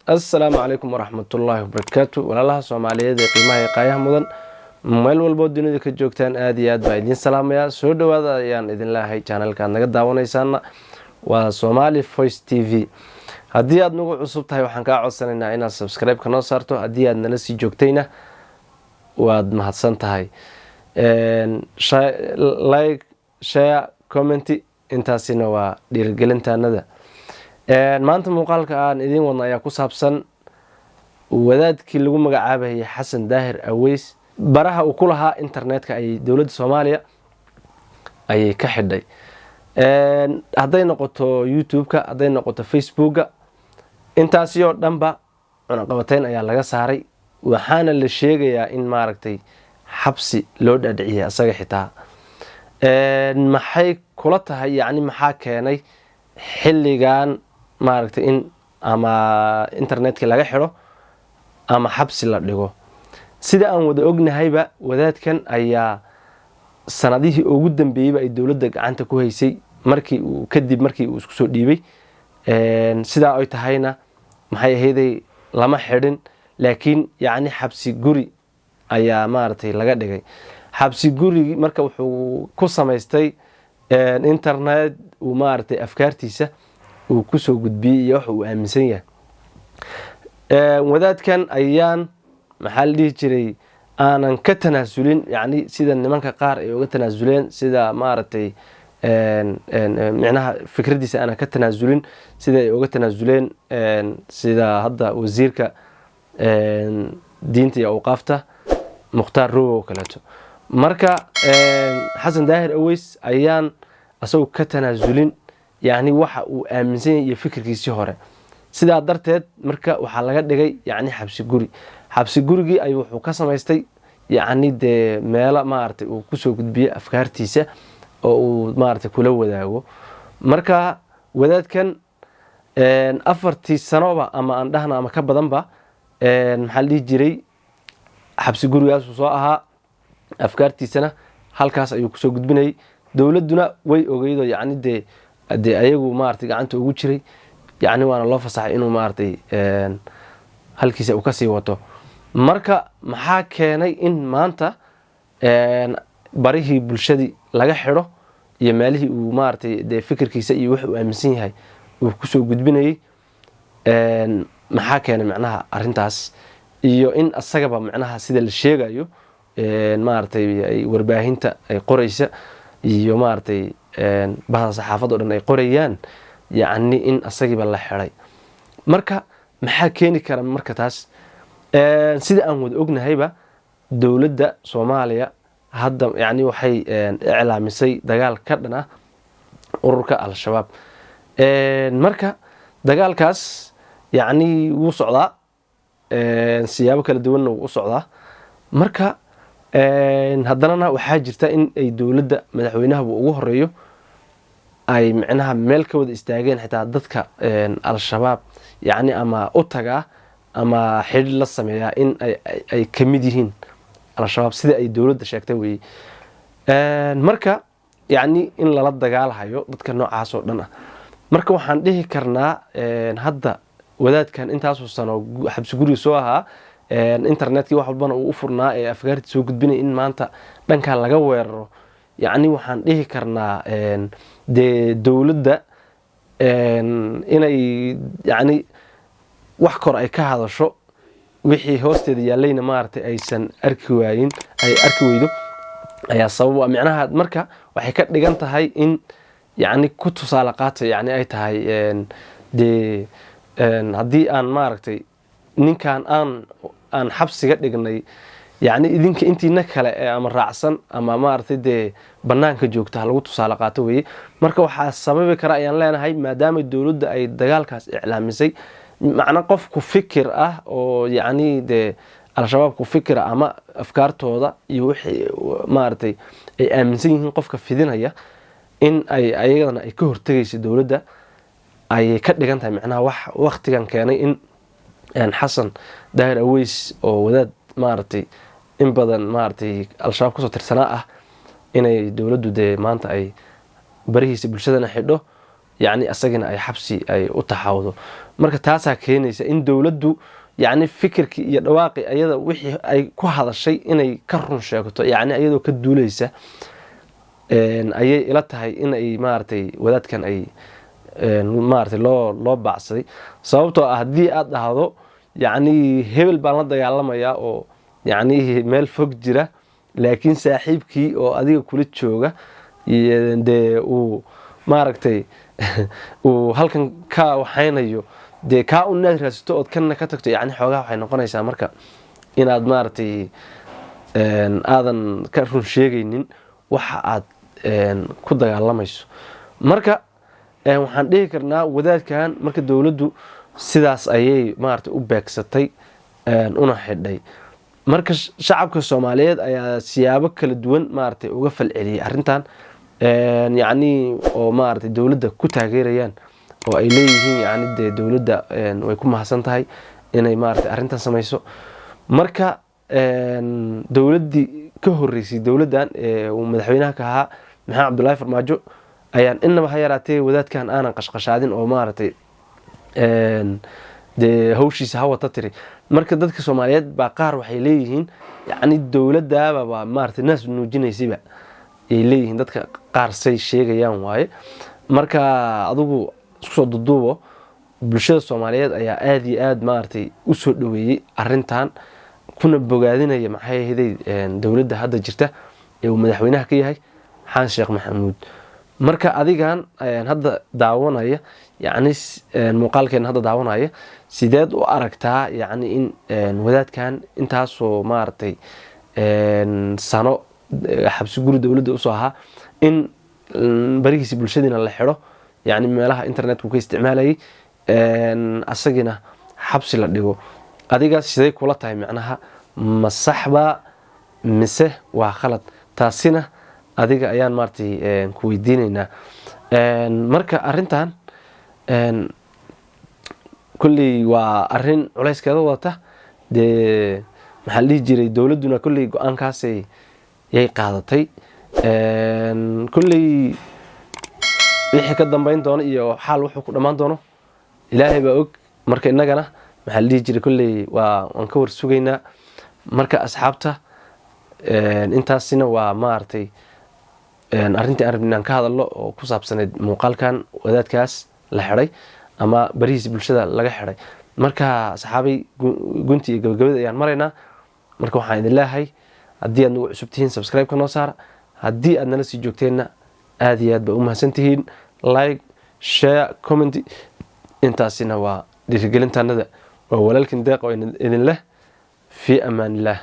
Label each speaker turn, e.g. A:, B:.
A: السلام عليكم ورحمة الله وبركاته ولا Soomaaliyeed ee qiimaha qaayaha mudan meel walbo dunida ka joogtaan aad iyo aad baa idin salaamaya soo dhawaada ayaan idin leeyahay channelka naga daawanaysan waa Somali Voice TV haddii aad nagu cusub tahay waxaan ka codsanaynaa inaad subscribe ka noo saarto haddii aad nala sii joogtayna waad mahadsan tahay like share comment intaasina waa dhiirigelintaanada maanta muuqaalka aan idin wadna ayaa ku saabsan wadaadkii lagu magacaabayay Xasan Daahir Aweys baraha uu ku lahaa internetka ay dawladda Soomaaliya ay ka xidhay haday noqoto YouTube-ka haday noqoto Facebook-ga intaasi oo dhanba cunaqabateyn ayaa laga saaray waxaana la sheegayaa in maaragtay xabsi loo dhadhiciyay asaga xitaa maxay kula tahay yani maxaa keenay xilligan maaragtay in ama internetka laga xiro ama xabsi la dhigo sida aan wada ognahayba wadaadkan ayaa sanadihii ugu dambeeyay ay dawladda gacanta ku haysay markii uu isku soo dhiibay sida ay tahayna maxay ahayd lama xidhin laakiin yani xabsi guri ayaa maaragtay laga dhigay xabsi guri marka wuxuu ku samaystay internet uu maaragtay afkaartiisa uu ku soo gudbiyay iyo wax uu aaminsan yahay wadaadkan ayaan maxaa la dhihi jiray aanan ka tanaasulin yani sida nimanka qaar ay uga tanaasuleen sida maaragtay micnaha fikradiisa aanan ka tanaasulin sida ay uga tanaasuleen sida hadda wasiirka diinta iyo awqaafta Mukhtaar Robow kaleeto marka Xasan Daahir Aweys ayaan asoo ka tanaasulin yani waxa uu aaminsan yahay fikirkiisii hore sida darteed marka waxa laga dhigay yani xabsi gurigi ay wuxuu ka samaystay yani de meel maartay uu ku soo gudbiyay afkaartiisa oo uu maartay kula wadaago marka wadaadkan 4 sanoba ama aan dhahna ama ka badanba maxaa la jiray xabsi gurigaas soo ahaa afkaartiisana halkaas ayuu ku soo gudbinay dawladuna way ogeydo yani de ayagu maartay gacanta ugu jiray yani waana loo fasaxay inuu maartay halkiisa uu ka sii wato marka maxaa keenay in maanta barihii bulshadii laga xiro iyo meelihii uu maartay de fikirkiisa iyo wax uu aaminsan yahay uu ku soo gudbinayay maxaa keenay macnaha arintaas iyo in asagaba macnaha sida la sheegayo maartay ay warbaahinta ay qoraysa iyo maartay bahda saxaafadda oo dhan ay qorayaan yani in asagiba la xiray marka maxaa keeni kara marka taas sida aan wada ognahayba dawladda Soomaaliya hadda yani waxay iclaamisay dagaal ka dhan ah ururka Al-Shabaab marka dagaalkaas yani wuu socdaa siyaabo kala duwan uu socdaa marka haddana waxaa jirta in ay dawladda madaxweynaha ugu horeeyo ay macnaha meel ka wada istaageen xitaa dadka Al-Shabaab yani ama u taga ama xidhiidh la sameeyaa in ay kamid yihiin Al-Shabaab sida ay dawladda sheegtay weey marka yani in la dagaalayo dadka noocaas oo dhan ah marka waxaan dhihi karnaa hadda wadaadkan intaas oo sano xabsi guri soo ahaa internetkii wax walbana uu u furnaa ee afkaarti soo gudbinay in maanta dhanka laga weeraro yani waxaan dhihi karnaa de dawladda inay yani wax kor ay ka hadasho wixii hoosteeda yaalayna maartay aysan arki weydo ayaa sabab macnaha marka waxay ka dhigan tahay in yani ku tusaale qaato yani ay tahay de haddii aan maaragtay ninkan aan xabsiga dhignay yani idinka intiina kale ama raacsan ama maartay de banaanka joogta lagu tusaale qaato weeye marka waxa sababi kara ayaan leenahay maadaama dawladda ay dagaalkaas iclaamisay macna qof ku fikir ah oo yani de Al-Shabaab ku fikir ama afkaartooda iyo wixii maartay ay aaminsan yihiin qofka fidinaya in ay ayagana ay ka hortagayso dawladda ay ka dhigan tahay macnaha wax waqtigan keenay in Xasan Daahir Aweys oo wadaad maartay in badan maartay Al-Shabaab kusoo tirsanaa ah inay dawladdu de maanta ay barihiisa bulshadana xidho yacni asagina ay xabsi ay u taxawdo marka taasaa keenaysa in dowladdu yacni fikirkii iyo dhawaaqii ayada wixii ay ku hadashay inay ka run sheegto yacni ayadoo ka duulaysa ayay ila tahay in ay maaragtay wadaadkan ay maaragtay loo baacsaday sababtoo ah haddii aad dhahdo yacni hebel baan la dagaalamayaa oo yacni meel fog jira laakiin saaxiibkii oo adiga kula jooga dee uu maaragtay uu halkan ka waxaynayo dee kaa u naad raadsato ood kana ka tagto yacni xoogaa waxay noqonaysaa marka inaad maaragtay aadan ka run sheegaynin waxa aad ku dagaalamayso marka waxaan dhihi karnaa wadaadkan marka dowladdu sidaas ayay maaragtay u beegsatay una xidhay marka shacabka Soomaaliyeed ayaa siyaabo kala duwan maaragtay uga falceliyay arrintan yacni oo maaragtay dowladda ku taageerayaan oo ay leeyihiin yacni dowladda way ku mahadsan tahay inay maaragtay arrintan samayso marka dowladdii ka horeysay dowladdan uu madaxweynaha ka ahaa maxamed cabdullaahi farmaajo ayaan inaba ha yaraatee wadaadkan aanan qashqashaadin oo maaragtay dee hawshiisa ha wata tiri marka dadka Soomaaliyeed baa qaar waxay leeyihiin yacni dowladdaaba baa maaragtay naas nuujinaysayba ay leeyihiin dadka qaar say sheegayaan waaye marka adigu isku soo duduubo bulshada Soomaaliyeed ayaa aad iyo aad maaragtay u soo dhaweeyay arrintan kuna bogaadinaya maxay ahayd dowladda hadda jirta ee uu madaxweynaha ka yahay xaan sheekh maxamuud marka adigan hadda daawanaya yacni muuqaalkeena hadda daawanaya sideed u aragtaa yacni in wadaadkan intaasoo maaragtay sano xabsi guri dowladda usoo ahaa in barihiisa bulshadiina la xidho yacni meelaha internetka ka isticmaalayay asagina xabsi la dhigo adiga sidee kula tahay macnaha ma saxba mise waa khalad taasina adiga ayaan maartay ku weydiinaynaa marka arrintan kulli waa arrin culeyskeeda wadata dee maxaa la dhihi jiray dowladduna kulli go-aankaas yay qaadatay kulli wixii ka dambeyn doono iyo xaal wuxuu ku dhammaan doono ilaahay baa og marka innagana maxaa la dhihi jiray kulli waan ka warsugaynaa marka asxaabta intaasina waa maaragtay arrintii aan rabnay inaan ka hadalno oo ku saabsaneyd muuqaalkan wadaadkaas la xidhay ama barihiisa bulshada laga xidhay marka saxaabay gunti iyo gabagabada ayaan maraynaa marka waxaan idin leeyahay haddii aad nagu cusub tihiin subscribe-ka noo saara haddii aad nala sii joogteenna aad iyo aad baa u mahadsan tihiin like share comment intaasina waa dhiirigelintaanada waa walaalkin deeq oo idin leh fi amaan illah